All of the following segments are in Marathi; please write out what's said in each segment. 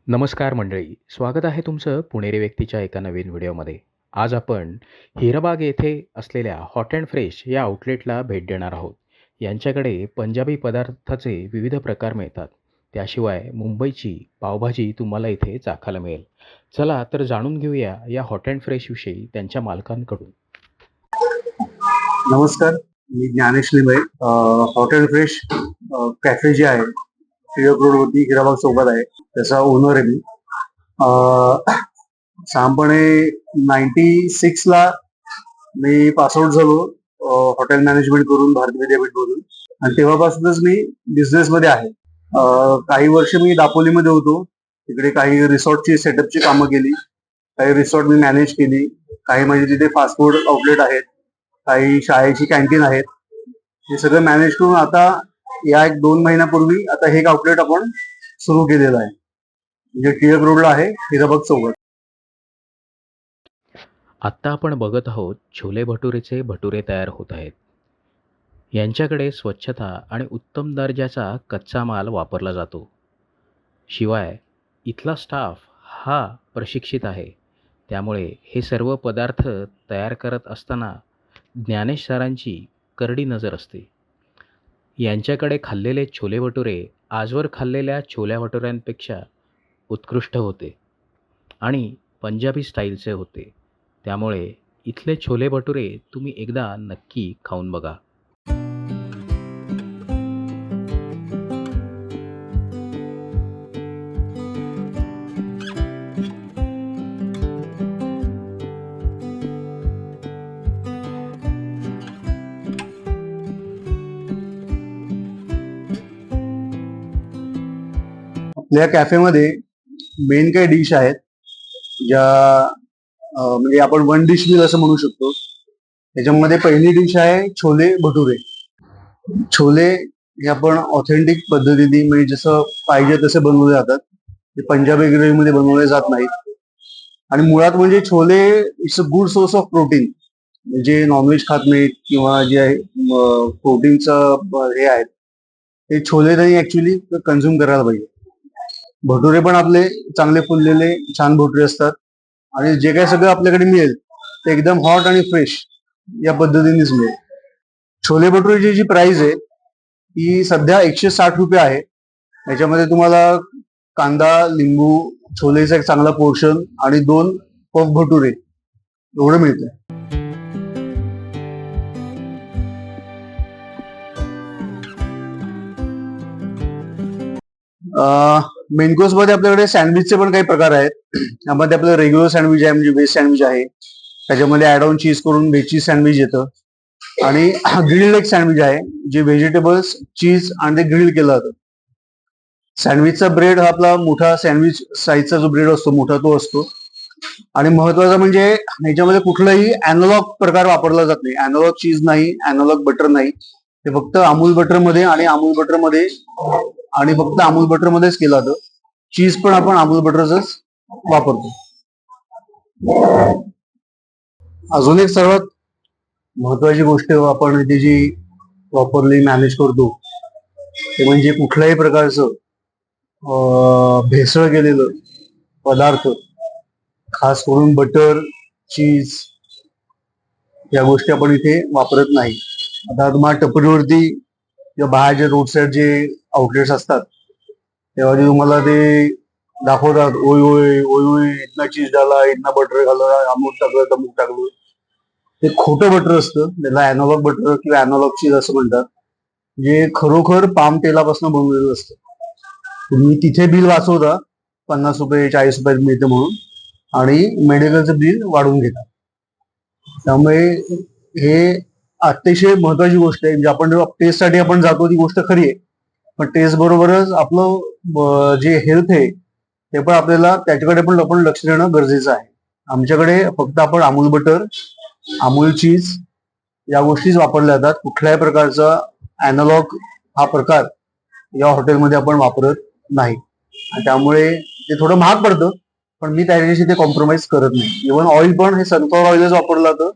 नमस्कार मंडळी, स्वागत आहे तुमचं पुणेरी व्यक्तीच्या एका नवीन व्हिडिओमध्ये. आज आपण हिराबाग येथे असलेल्या हॉट अँड फ्रेश या आउटलेटला भेट देणार आहोत. यांच्याकडे पंजाबी पदार्थाचे विविध प्रकार मिळतात. त्याशिवाय मुंबईची पावभाजी तुम्हाला इथे चाखायला मिळेल. चला तर जाणून घेऊया या हॉट अँड फ्रेशविषयी त्यांच्या मालकांकडून. नमस्कार, मी Dnyanesh Limbe. Hot and fresh cafe जे आहे टिळक रोडवरती हिराबाग चौकात आहे, त्याचा ओनर आहे मी. साधारणपणे 96 ला मी पासआउट झालो हॉटेल मॅनेजमेंट करून भारतीय विद्यापीठमधून, आणि तेव्हापासूनच मी बिझनेस मध्ये आहे. काही वर्ष मी दापोलीमध्ये होतो. तिकडे काही रिसॉर्टची सेटअपची कामं केली, काही रिसॉर्ट मी मॅनेज केली, काही म्हणजे तिथे फास्ट फूड आउटलेट आहेत, काही शाळेची कॅन्टीन आहेत. हे सगळं मॅनेज करून आता या 1-2 महिन्यापूर्वी आता हे आउटलेट आपण सुरू केलेलं आहे, म्हणजे टिळक रोडला आहे, हिराबाग चौकात. आत्ता आपण बघत आहोत छोले भटुरेचे भटुरे तयार होत आहेत. यांच्याकडे स्वच्छता आणि उत्तम दर्जाचा कच्चा माल वापरला जातो. शिवाय इथला स्टाफ हा प्रशिक्षित आहे. त्यामुळे हे सर्व पदार्थ तयार करत असताना ज्ञानेश सरांची करडी नजर असते. यांच्याकडे खाल्लेले छोले भटुरे आजवर खाल्लेल्या छोल्या भटुऱ्यांपेक्षा उत्कृष्ट होते आणि पंजाबी स्टाईलचे होते. त्यामुळे इथले छोले भटुरे तुम्ही एकदा नक्की खाऊन बघा. आपल्या कॅफेमध्ये मेन काही डिश आहेत ज्या म्हणजे आपण वन डिश मील असं म्हणू शकतो. त्याच्यामध्ये पहिली डिश आहे छोले भटुरे. छोले हे आपण ऑथेंटिक पद्धतीने म्हणजे जसं पाहिजे तसे बनवले जातात. ते पंजाबी ग्रेव्ही मध्ये बनवले जात नाहीत. आणि मुळात म्हणजे chole it's a good source of protein. जे नॉनव्हेज खात नाहीत किंवा जे प्रोटीनचं हे आहेत, ते छोले त्यांनी ऍक्च्युली कन्झ्युम करायला पाहिजे. भटुरे पण आपले चांगले फुललेले छान भटुरे असतात, आणि जे काही सगळं आपल्याकडे मिळेल ते एकदम हॉट आणि फ्रेश या पद्धतीनेच मिळेल. छोले भटुरेची जी प्राइस आहे ती सध्या 160 रुपये आहे. याच्यामध्ये तुम्हाला कांदा, लिंबू, छोलेचा एक चांगला पोर्शन आणि 2 पफ भटुरे एवढं मिळतं. मेन कोर्स मध्ये आपल्याकडे सँडविचचे पण काही प्रकार आहेत. त्यामध्ये आपलं रेग्युलर सँडविच आहे, म्हणजे व्हेज सँडविच आहे. त्याच्यामध्ये ऍड ऑन चीज करून व्हेज चीज सँडविच येतं, आणि ग्रिल्ड एक सँडविच आहे जे व्हेजिटेबल्स, चीज आणि ते ग्रिल केलं जातं. सँडविचचा ब्रेड हा आपला मोठा सँडविच साईजचा जो ब्रेड असतो मोठा तो असतो. आणि महत्वाचं म्हणजे ह्याच्यामध्ये कुठलाही अॅनालॉग प्रकार वापरला जात नाही. अॅनालॉग चीज नाही, अॅनालॉग बटर नाही. ते फक्त अमूल बटर मध्ये आणि फक्त अमूल बटर मध्येच केलं जातं. चीज पण आपण अमूल बटरच वापरतो. अजून एक सर्वात महत्वाची गोष्ट आपण इथे जी प्रॉपरली मॅनेज करतो ते म्हणजे कुठल्याही प्रकारचं भेसळ केलेलं पदार्थ, खास करून बटर, चीज, या गोष्टी आपण इथे वापरत नाही. आता तुम्हाला टपरीवरती किंवा बाहेरचे रोड साईड जे आउटलेट्स असतात तेव्हा ते तुम्हाला ते दाखवतात, ओय ओय ओय ओय इतना चीज डाला, इतना बटर घाला, अमूक टाकलं तमूक टाकलं. ते खोटं बटर असतं, त्याला अॅनालॉग बटर किंवा अॅनालॉग चीज असं म्हणतात, जे खरोखर पाम तेलापासून बनवलेलं असतं. तुम्ही तिथे बिल वाचवता 50 रुपये 40 रुपयात मिळतं म्हणून, आणि मेडिकलचं बिल वाढवून घेतात. त्यामुळे हे अतिशय महत्वाची गोष्ट आहे. म्हणजे आपण टेस्टसाठी आपण जातो ती गोष्ट खरी आहे, पण टेस्ट बरोबरच आपलं जे हेल्थ आहे ते पण आपल्याला त्याच्याकडे पण आपण लक्ष देणं गरजेचं आहे. आमच्याकडे फक्त आपण अमूल बटर, अमूल चीज या गोष्टीच वापरल्या जातात. कुठल्याही प्रकारचा अॅनालॉग हा प्रकार या हॉटेलमध्ये आपण वापरत नाही. आणि त्यामुळे ते थोडं महाग पडतं, पण मी त्याच्याशी ते कॉम्प्रोमाइज करत नाही. इव्हन ऑइल पण हे सनफ्लॉवर ऑइलच वापरलं जातं,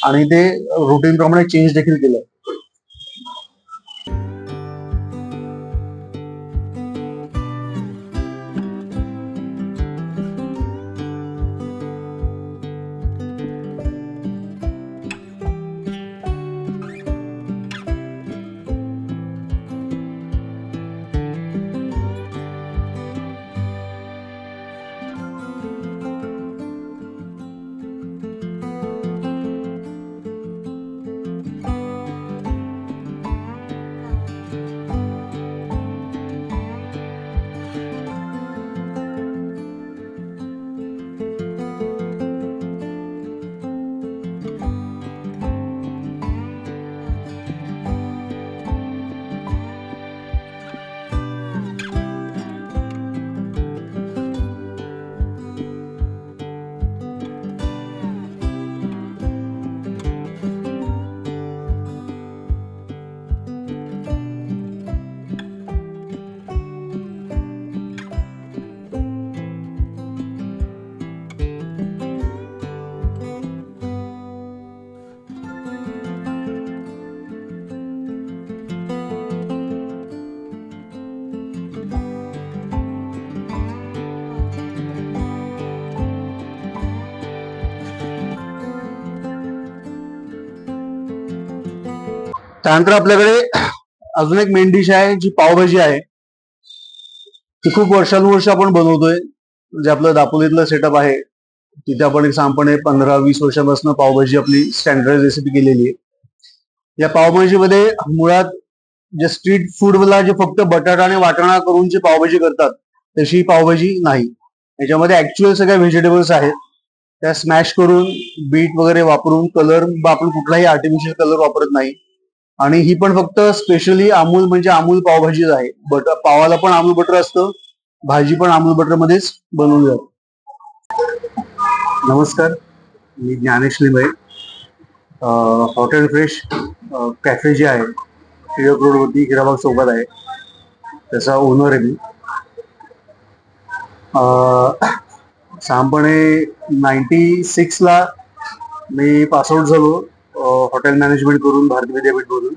आणि ते रुटीन प्रमाणे चेंज देखील केलं. त्यानंतर आपल्याकडे अजून एक मेन डिश आहे जी पावभाजी आहे. ती खूप वर्षानुवर्ष आपण बनवतोय. म्हणजे आपलं दापोलीतलं सेटअप आहे तिथे आपण एक साधारणपणे 15-20 वर्षापासून पावभाजी आपली स्टँडर्ड रेसिपी केलेली आहे. या पावभाजीमध्ये मुळात जे स्ट्रीट फूडला जे फक्त बटाटा आणि वाटाणा करून जी पावभाजी करतात तशी पावभाजी नाही. याच्यामध्ये ऍक्च्युअल सगळ्या व्हेजिटेबल्स आहेत त्या स्मॅश करून बीट वगैरे वापरून कलर आपण कुठलाही आर्टिफिशियल कलर वापरत नाही. आणि ही पण फक्त स्पेशली अमूल म्हणजे अमूल पावभाजीच आहे. पावाला पण अमूल बटर असतं, भाजी पण अमूल बटर मध्येच बनवली जाते. नमस्कार, मी ज्ञानेश लिंबे. हॉटेल फ्रेश कॅफे जे आहे टिळक रोडवरती हिराबाग चौकात आहे, त्याचा ओनर आहे मी. साधारणपणे 96ला मी पासआउट झालो हॉटेल मॅनेजमेंट करून भारती विद्यापीठ मधून,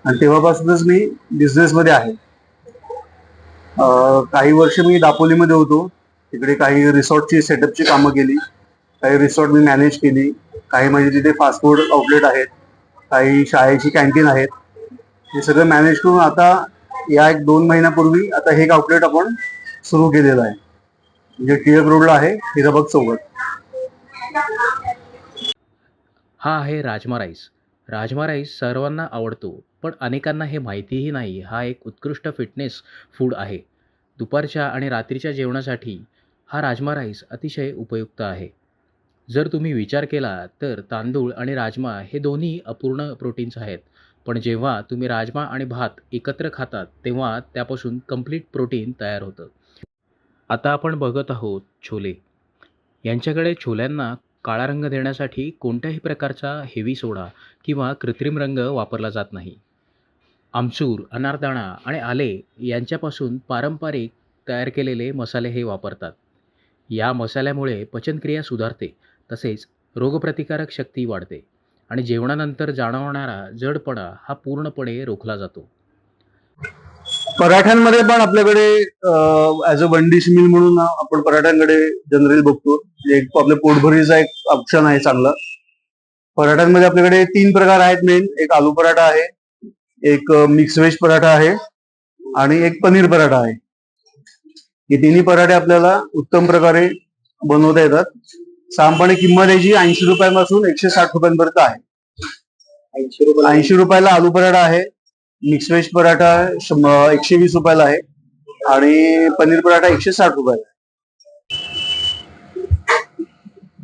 आणि तेव्हापासूनच मी बिझनेस मध्ये आहे. काही वर्ष मी दापोलीमध्ये होतो, तिकडे काही रिसॉर्टची सेटअपची कामं केली, काही रिसॉर्ट मी मॅनेज केली, काही म्हणजे तिथे फास्ट फूड आउटलेट आहेत, काही शाळेची कॅन्टीन आहेत. हे सगळं मॅनेज करून आता या 1-2 महिन्यापूर्वी आता हे एक आउटलेट आपण सुरू केलेलं आहे, म्हणजे टिळक रोडला आहे, हिराबाग चौकात. हा आहे राजमा राईस. राजमा राईस सर्वांना आवडतो, पण अनेकांना हे माहितीही नाही. हा एक उत्कृष्ट फिटनेस फूड आहे. दुपारच्या आणि रात्रीच्या जेवणासाठी हा राजमा राईस अतिशय उपयुक्त आहे. जर तुम्ही विचार केला तर तांदूळ आणि राजमा हे दोन्ही अपूर्ण प्रोटीन्स आहेत. पण जेव्हा तुम्ही राजमा आणि भात एकत्र खातात तेव्हा त्यापासून कंप्लीट प्रोटीन तयार होतं. आता आपण बघत आहोत छोले. यांच्याकडे छोल्यांना काळा रंग देण्यासाठी कोणत्याही प्रकारचा हेवी सोडा किंवा कृत्रिम रंग वापरला जात नाही. आमचूर, अनारदाणा आणि आले यांच्यापासून पारंपरिक तयार केलेले मसाले हे वापरतात. या मसाल्यामुळे पचनक्रिया सुधारते, तसेच रोगप्रतिकारक शक्ती वाढते आणि जेवणानंतर जाणवणारा जडपणा हा पूर्णपणे रोखला जातो. पराठ्यांमध्ये पण आपल्याकडे as a one dish meal म्हणून आपण पराठ्यांकडे जनरली बघतो. एक आपल्या पोटभरीचा एक ऑप्शन आहे चांगला. पराठ्यांमध्ये आपल्याकडे 3 प्रकार आहेत मेन. एक आलू पराठा आहे, एक मिक्स व्हेज पराठा आहे आणि एक पनीर पराठा आहे. हे तिन्ही पराठे आपल्याला उत्तम प्रकारे बनवता येतात. साधारणपणे किंमत याची 80 रुपयापासून 160 रुपयांपर्यंत आहे. 80 रुपयाला आलू पराठा आहे, मिक्स व्हेज पराठा 120 रुपयाला आहे आणि पनीर पराठा 160 रुपयाला आहे.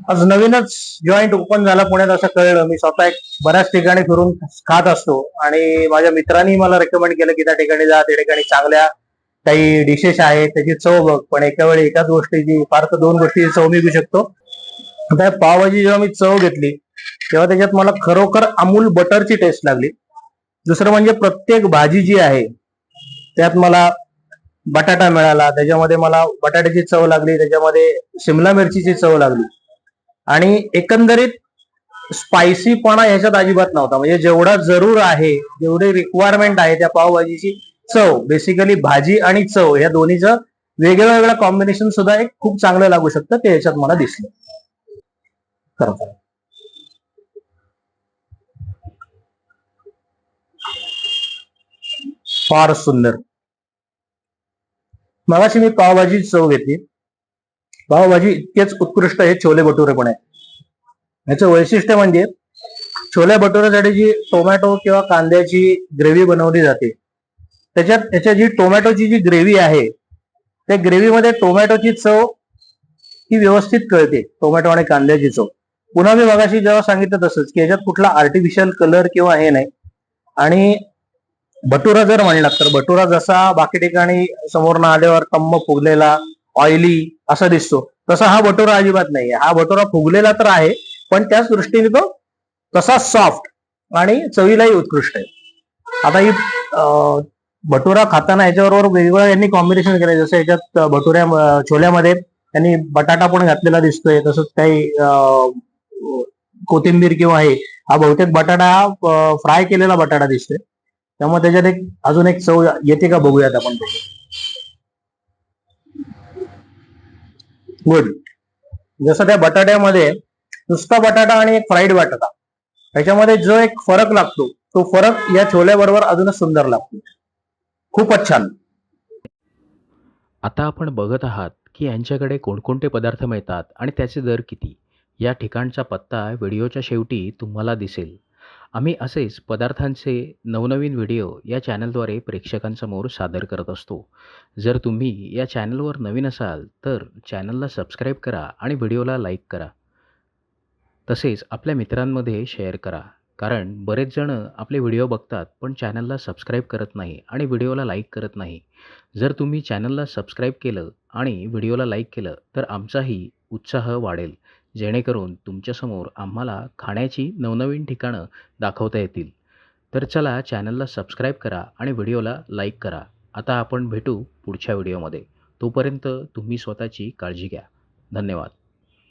आज नवीनच जॉईंट ओपन झाला पुण्यात असं कळलं. मी स्वतः एक बऱ्याच ठिकाणी फिरून खात असतो आणि माझ्या मित्रांनी मला रेकमेंड केलं की त्या ठिकाणी जा, त्या ठिकाणी चांगल्या काही डिशेस आहेत, त्याची चव बघ. पण एका वेळी एकाच गोष्टीची फार तर 2 गोष्टीची चव मी घेऊ शकतो. आता पावभाजी जेव्हा मी चव घेतली तेव्हा त्याच्यात मला खरोखर अमूल बटरची टेस्ट लागली. दुसरं म्हणजे प्रत्येक भाजी जी आहे त्यात मला बटाटा मिळाला, त्याच्यामध्ये मला बटाट्याची चव लागली, त्याच्यामध्ये शिमला मिरचीची चव लागली आणि एकंदरीत स्पायसीपणा ह्याच्यात अजिबात नव्हता. म्हणजे जेवढा जरूर आहे, जेवढी रिक्वायरमेंट आहे त्या पावभाजीची चव, बेसिकली भाजी आणि चव या दोन्हीचं वेगळं वेगळं कॉम्बिनेशन सुद्धा एक खूप चांगलं लागू शकतं, ते याच्यात मला दिसलं. खरं फार सुंदर. मगाशी मी पावभाजी चव घेतली. पावभाजी इतकेच उत्कृष्ट हे छोले भटुरे पण आहे. याचं वैशिष्ट्य म्हणजे छोले भटुऱ्यासाठी जी टोमॅटो किंवा कांद्याची ग्रेव्ही बनवली जाते, त्याच्या जी टोमॅटोची जी ग्रेव्ही आहे त्या ग्रेव्हीमध्ये टोमॅटोची चव ही व्यवस्थित कळते, टोमॅटो आणि कांद्याची चव. पुन्हा मी मगाशी जेव्हा सांगितलं तसंच की याच्यात कुठला आर्टिफिशियल कलर किंवा हे नाही. आणि भटुरा जर म्हणलात तर भटुरा जसा बाकी ठिकाणी समोरनं आल्यावर टम्म फुगलेला ऑइली असा दिसतो, तसा हा भटुरा अजिबात नाहीये. हा भटुरा फुगलेला तर आहे पण त्याच दृष्टीने तो तसा सॉफ्ट आणि चवीलाही उत्कृष्ट आहे. आता ही भटुरा खाताना याच्याबरोबर वेगवेगळं यांनी कॉम्बिनेशन केलंय. जसं याच्यात छोल्यामध्ये त्यांनी बटाटा पण घातलेला दिसतोय, तसंच काही कोथिंबीर किंवा आहे, हा बहुतेक बटाटा फ्राय केलेला बटाटा दिसतोय. त्यामुळे त्याच्यात एक अजून एक चव येते का बघूयात आपण. गुड. जसं त्या बटाट्यामध्ये नुसता बटाटा आणि एक फ्राईड बटाटा, त्याच्यामध्ये जो एक फरक लागतो तो फरक या छोल्याबरोबर अजूनच सुंदर लागतो. खूपच छान. आता आपण बघत आहात की यांच्याकडे कोणकोणते पदार्थ मिळतात आणि त्याचे दर किती. या ठिकाणचा पत्ता व्हिडिओच्या शेवटी तुम्हाला दिसेल. आम्ही असेच पदार्थांचे नवनवीन व्हिडिओ या चॅनलद्वारे प्रेक्षकांसमोर सादर करत असतो. जर तुम्ही या चॅनलवर नवीन असाल तर चॅनलला सबस्क्राईब करा आणि व्हिडिओला लाईक करा. तसेच आपल्या मित्रांमध्ये शेअर करा. कारण बरेच जण आपले व्हिडिओ बघतात पण चॅनलला सबस्क्राईब करत नाही आणि व्हिडिओला लाईक करत नाही. जर तुम्ही चॅनलला सबस्क्राईब केलं आणि व्हिडिओला लाईक केलं तर आमचाही उत्साह वाढेल, जेणेकरून तुमच्यासमोर आम्हाला खाण्याची नवनवीन ठिकाणं दाखवता येतील. तर चला चॅनलला सबस्क्राईब करा आणि व्हिडिओला लाईक करा. आता आपण भेटू पुढच्या व्हिडिओमध्ये. तोपर्यंत तुम्ही स्वतःची काळजी घ्या. धन्यवाद.